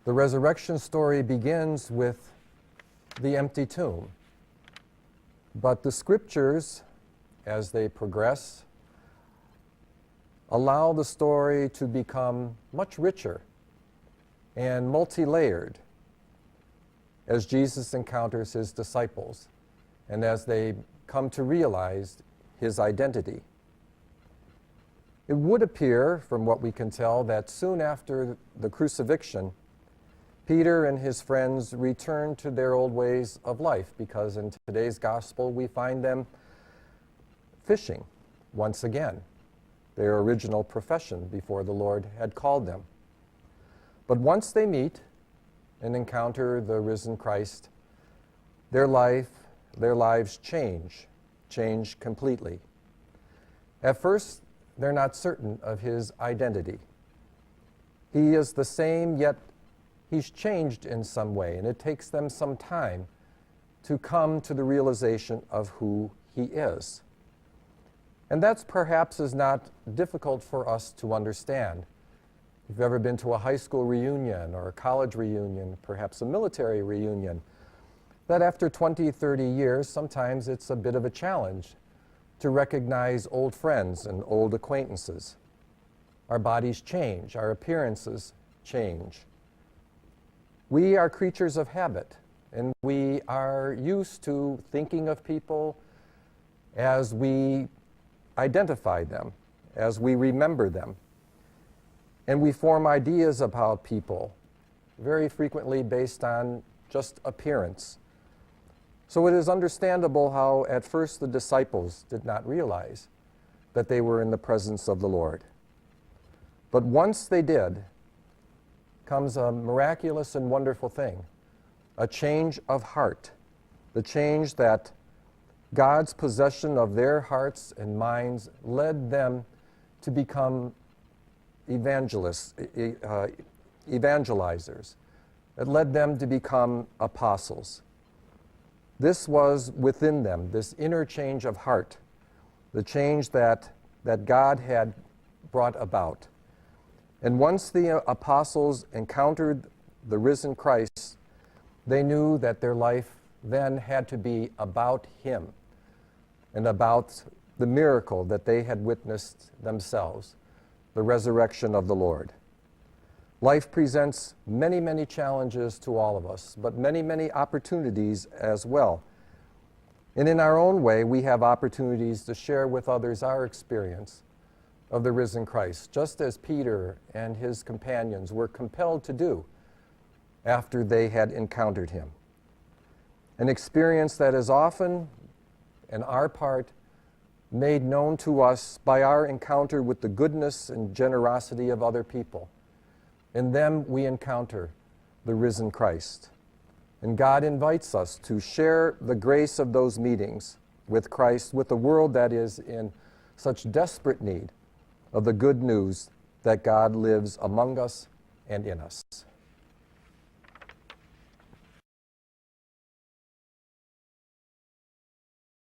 The resurrection story begins with the empty tomb. But the scriptures, as they progress, allow the story to become much richer and multi-layered as Jesus encounters his disciples and as they come to realize his identity. It would appear, from what we can tell, that soon after the crucifixion, Peter and his friends returned to their old ways of life, because in today's gospel we find them fishing once again, their original profession before the Lord had called them. But once they meet and encounter the risen Christ, their lives change completely. At first, they're not certain of his identity. He is the same, yet he's changed in some way, and it takes them some time to come to the realization of who he is. And that's perhaps is not difficult for us to understand. If you've ever been to a high school reunion or a college reunion, perhaps a military reunion, that after 20, 30 years, sometimes it's a bit of a challenge to recognize old friends and old acquaintances. Our bodies change, our appearances change. We are creatures of habit, and we are used to thinking of people as we identify them, as we remember them. And we form ideas about people, very frequently based on just appearance. So it is understandable how at first the disciples did not realize that they were in the presence of the Lord. But once they did, comes a miraculous and wonderful thing, a change of heart, the change that God's possession of their hearts and minds led them to become evangelizers. It led them to become apostles. This was within them, this inner change of heart, the change that God had brought about. And once the apostles encountered the risen Christ, they knew that their life then had to be about him and about the miracle that they had witnessed themselves, the resurrection of the Lord. Life presents many, many challenges to all of us, but many, many opportunities as well. And in our own way, we have opportunities to share with others our experience of the risen Christ, just as Peter and his companions were compelled to do after they had encountered him. An experience that is often, in our part, made known to us by our encounter with the goodness and generosity of other people. In them we encounter the risen Christ. And God invites us to share the grace of those meetings with Christ, with a world that is in such desperate need of the good news that God lives among us and in us.